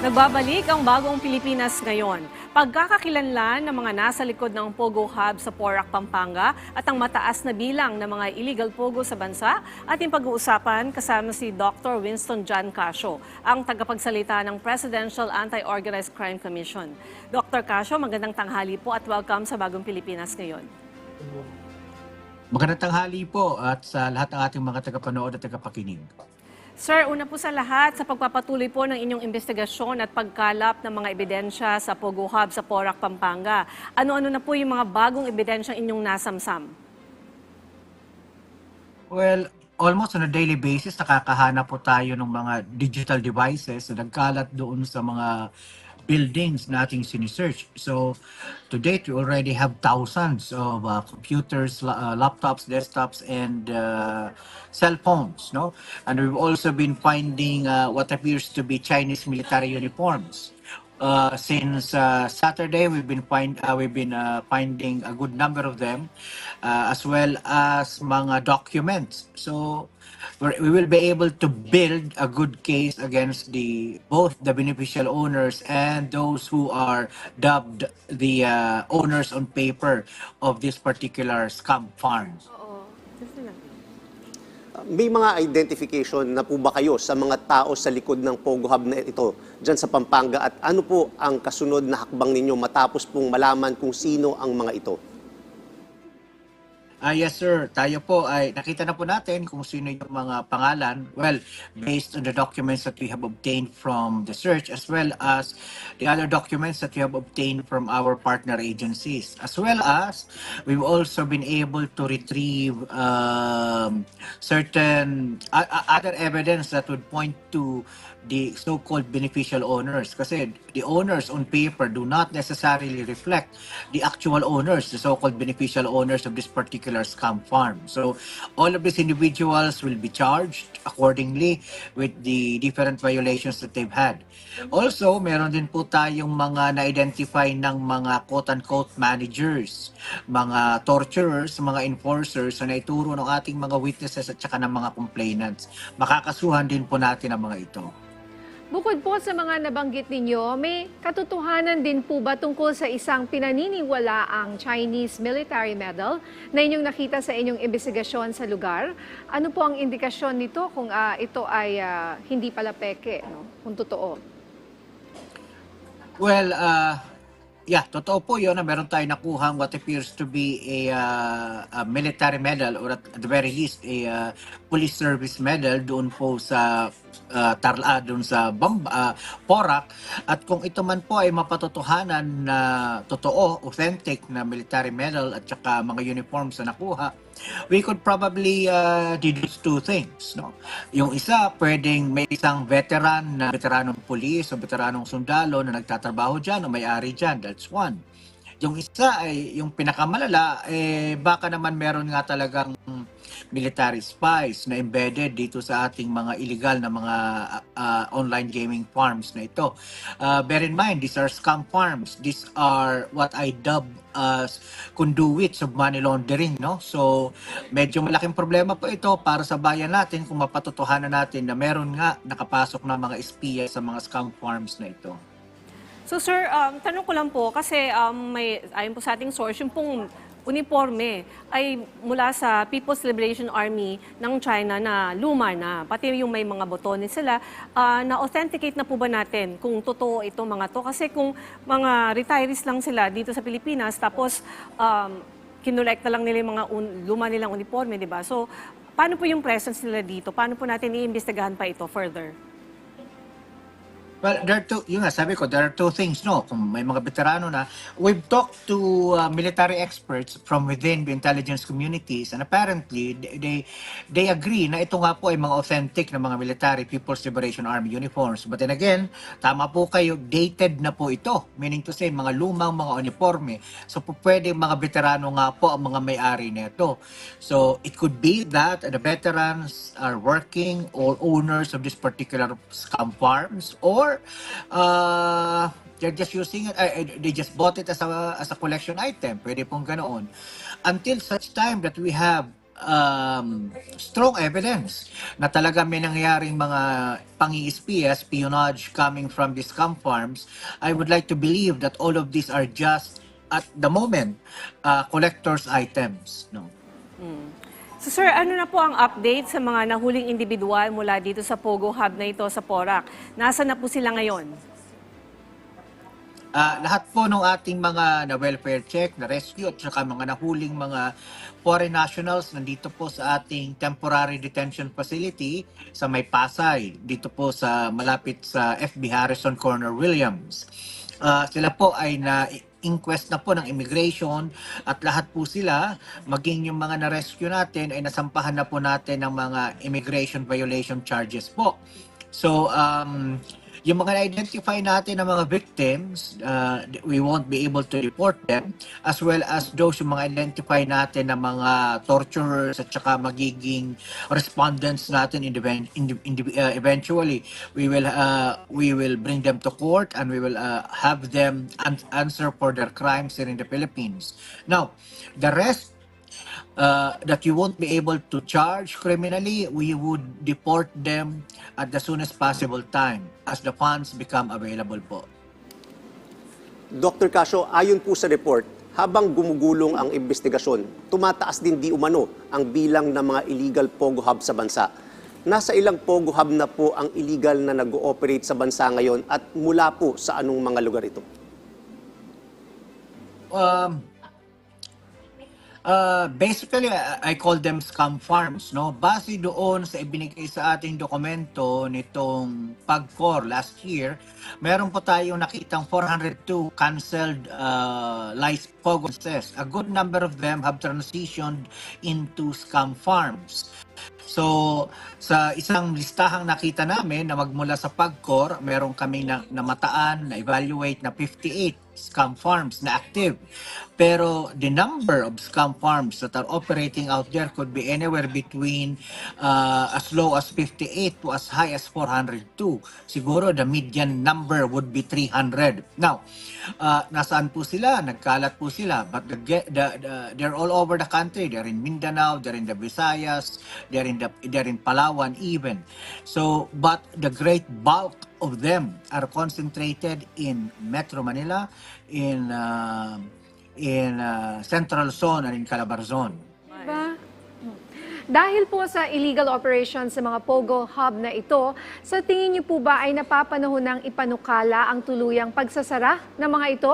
Nagbabalik ang bagong Pilipinas ngayon. Pagkakakilanlan ng mga nasa likod ng Pogo Hub sa Porac, Pampanga at ang mataas na bilang ng mga illegal Pogo sa bansa ating pag-uusapan kasama si Dr. Winston John Casio, ang tagapagsalita ng Presidential Anti-Organized Crime Commission. Dr. Casio, magandang tanghali po at welcome sa bagong Pilipinas ngayon. Magandang tanghali po at sa lahat ng ating mga tagapanood at tagapakinig. Sir, una po sa lahat, sa pagpapatuloy po ng inyong investigasyon at pagkalap ng mga ebidensya sa Pogo Hub sa Porac, Pampanga, ano-ano na po yung mga bagong ebidensyang inyong nasamsam? Well, almost on a daily basis, nakakahanap po tayo ng mga digital devices na nagkalat doon sa mga buildings na ating sinisearch. So, to date, we already have thousands of computers, laptops, desktops, and cell phones, no? And we've also been finding what appears to be Chinese military uniforms. Since Saturday, we've been finding a good number of them, as well as mga documents. So we will be able to build a good case against both the beneficial owners and those who are dubbed the owners on paper of this particular scam farms. May mga identification na po ba kayo sa mga tao sa likod ng Pogo Hub na ito dyan sa Pampanga at ano po ang kasunod na hakbang ninyo matapos pong malaman kung sino ang mga ito? Yes sir, tayo po ay nakita na po natin kung sino yung mga pangalan. Well, based on the documents that we have obtained from the search as well as the other documents that we have obtained from our partner agencies. As well as we've also been able to retrieve certain other evidence that would point to the so-called beneficial owners. Kasi the owners on paper do not necessarily reflect the actual owners, the so-called beneficial owners of this particular scam farm. So all of these individuals will be charged accordingly with the different violations that they've had. Also, meron din po tayong mga na-identify ng mga quote-unquote managers, mga torturers, mga enforcers na naituro ng ating mga witnesses at saka ng mga complainants. Makakasuhan din po natin ang mga ito. Bukod po sa mga nabanggit ninyo, may katotohanan din po ba tungkol sa isang pinaniniwalaang Chinese military medal na inyong nakita sa inyong investigasyon sa lugar? Ano po ang indikasyon nito kung ito ay hindi pala peke, no? Kung totoo? Well, yeah, totoo po yun na meron tayo nakuhang what appears to be a military medal or at the very least a police service medal doon po sa doon sa Porac. At kung ito man po ay mapatotohanan na totoo, authentic na military medal at saka mga uniforms na nakuha, we could probably deduce two things, no? Yung isa, pwedeng may isang veteranong pulis o veteranong sundalo na nagtatrabaho dyan o may-ari dyan. That's one. Yung isa ay, yung pinakamalala, baka naman meron nga talagang military spies na embedded dito sa ating mga illegal na mga online gaming farms na ito. Bear in mind, these are scam farms. These are what I dub as conduits of money laundering, no? So, medyo malaking problema po ito para sa bayan natin kung mapatotohanan natin na meron nga nakapasok na mga espiya sa mga scam farms na ito. So sir, tanong ko lang po kasi ayon po sa ating source, yung pong uniforme ay mula sa People's Liberation Army ng China na luma na. Pati yung may mga botones sila, na-authenticate na po ba natin kung totoo itong mga to? Kasi kung mga retirees lang sila dito sa Pilipinas, tapos kinolekta lang nila yung mga luma nilang uniforme, di ba? So, paano po yung presence nila dito? Paano po natin iimbestigahan pa ito further? Well, there are two things, no? Kung may mga veterano na, we've talked to military experts from within the intelligence communities and apparently they agree na ito nga po ay mga authentic na mga military People's Liberation Army uniforms. But then again, tama po kayo, dated na po ito. Meaning to say, mga lumang mga uniforme. So po pwede mga veterano nga po ang mga may-ari nito. So it could be that the veterans are working or owners of this particular scam farms or they're just using it, they just bought it as a collection item. Pwede pong ganoon. Until such time that we have strong evidence na talaga may nangyaring mga pang-iispiya, espionage coming from these scam farms, I would like to believe that all of these are just, at the moment, collector's items. No? So sir, ano na po ang update sa mga nahuling individual mula dito sa Pogo Hub na ito sa Porac? Nasaan na po sila ngayon? Lahat po ng ating mga na-welfare check, na-rescue at saka mga nahuling mga foreign nationals nandito po sa ating temporary detention facility sa May Pasay, dito po sa malapit sa FB Harrison Corner, Williams. Sila po ay na-inquest na po ng immigration at lahat po sila, maging yung mga na-rescue natin, ay nasampahan na po natin ng mga immigration violation charges po. So, yung mga na-identify natin ng mga victims, we won't be able to report them, as well as those yung mga identify natin ng mga torturers at saka magiging respondents natin eventually. We will bring them to court and we will have them answer for their crimes here in the Philippines. Now, the rest that you won't be able to charge criminally, we would deport them at the soonest possible time as the funds become available po. Dr. Casio, ayon po sa report, habang gumugulong ang investigasyon, tumataas din di umano ang bilang ng mga illegal Pogo Hub sa bansa. Nasa ilang Pogo Hub na po ang illegal na nag-ooperate sa bansa ngayon at mula po sa anong mga lugar ito? Basically, I call them scam farms, no? Base doon sa ibinigay sa ating dokumento nitong PAGCOR last year, meron po tayong nakitang 402 canceled Pogo licenses. A good number of them have transitioned into scam farms. So, sa isang listahang nakita namin na magmula sa PAGCOR, meron kami namataan, na-evaluate na 58 scam farms na active. Pero the number of scam farms that are operating out there could be anywhere between as low as 58 to as high as 402. Siguro the median number would be 300. Now, nasaan po sila? Nagkalat po sila. But they're all over the country. They're in Mindanao, they're in the Visayas, they're in Palawan even. So, but the great bulk of them are concentrated in Metro Manila, in Central Zone and in Calabarzon. Diba? Dahil po sa illegal operations sa mga Pogo Hub na ito, sa tingin niyo po ba ay napapanahon ng ipanukala ang tuluyang pagsasara ng mga ito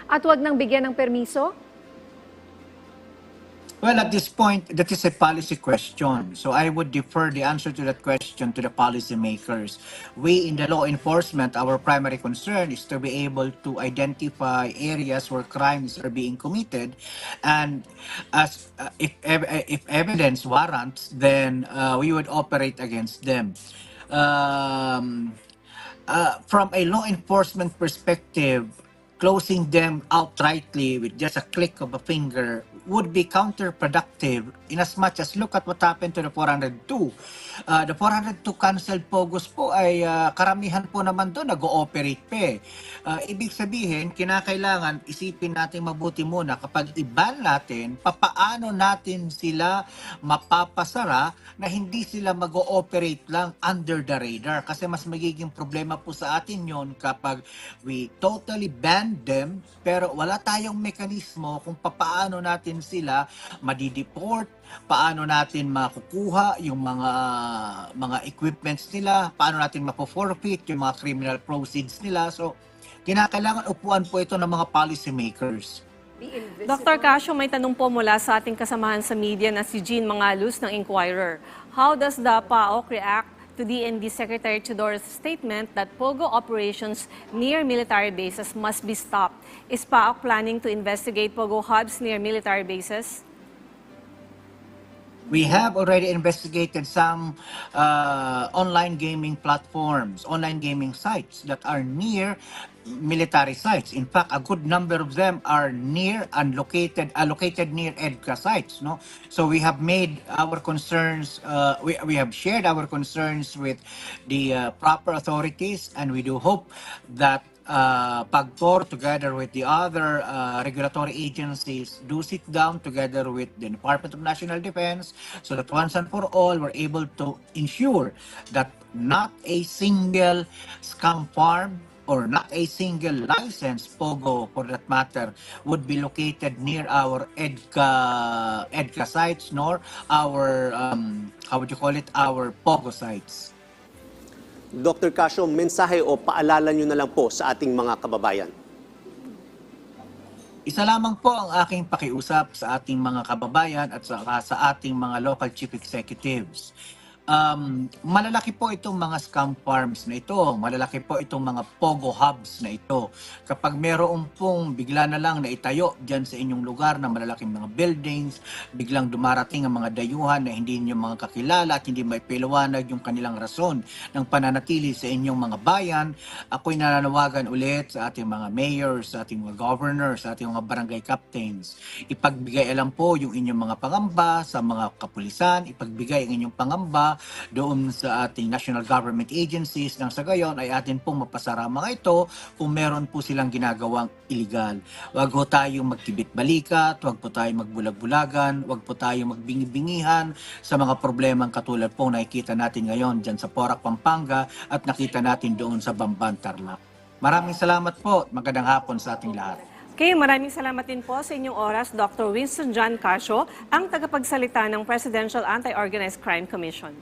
at huwag nang bigyan ng permiso? Well, at this point, that is a policy question. So I would defer the answer to that question to the policymakers. We in the law enforcement, our primary concern is to be able to identify areas where crimes are being committed, and as if evidence warrants, then we would operate against them. From a law enforcement perspective, closing them outrightly with just a click of a finger would be counterproductive in as much as look at what happened to the 402. The 402 canceled Pogos po ay karamihan po naman doon nag-ooperate pa eh. Ibig sabihin, kinakailangan isipin natin mabuti muna kapag i-ban natin, papaano natin sila mapapasara na hindi sila mag-ooperate lang under the radar. Kasi mas magiging problema po sa atin yon kapag we totally ban them pero wala tayong mekanismo kung papaano natin sila madideport, paano natin makukuha yung mga equipments nila, paano natin mapo-forfeit yung mga criminal proceeds nila. So, kinakailangan upuan po ito ng mga policymakers. Dr. Casio, may tanong po mula sa ating kasamahan sa media na si Jean Mangalus ng Inquirer. How does the PAOK react to DND Secretary Tudor's statement that Pogo operations near military bases must be stopped? Is PAOK planning to investigate Pogo hubs near military bases? We have already investigated some online gaming platforms, online gaming sites that are near military sites. In fact, a good number of them are near and located near EDCA sites. No, so we have made our concerns. We have shared our concerns with the proper authorities, and we do hope that PAGCOR together with the other regulatory agencies do sit down together with the Department of National Defense so that once and for all we're able to ensure that not a single scam farm or not a single licensed POGO for that matter would be located near our EDCA sites nor our how would you call it, our POGO sites. Dr. Casio, mensahe o paalala nyo na lang po sa ating mga kababayan. Isa lamang po ang aking pakiusap sa ating mga kababayan at sa ating mga local chief executives. Malalaki po itong mga scam farms na ito, malalaki po itong mga POGO hubs na ito. Kapag meron pong bigla na lang na itayo dyan sa inyong lugar na malalaking mga buildings, biglang dumarating ang mga dayuhan na hindi niyo mga kakilala at hindi maipaliwanag yung kanilang rason ng pananatili sa inyong mga bayan, ako'y nananawagan ulit sa ating mga mayors, sa ating mga governors, sa ating mga barangay captains. Ipagbigay alam po yung inyong mga pangamba sa mga kapulisan, ipagbigay ang inyong pangamba doon sa ating national government agencies nang sa gayon ay atin pong mapasara mga ito kung meron po silang ginagawang illegal. Huwag po tayong magkibit-balikat, huwag po tayong magbulag-bulagan, huwag po tayong magbingi-bingihan sa mga problemang katulad po nakikita natin ngayon dyan sa Porac, Pampanga at nakita natin doon sa Bamban, Tarlac. Maraming salamat po at magandang hapon sa ating lahat. Okay, maraming salamat din po sa inyong oras, Dr. Winston John Casio, ang tagapagsalita ng Presidential Anti-Organized Crime Commission.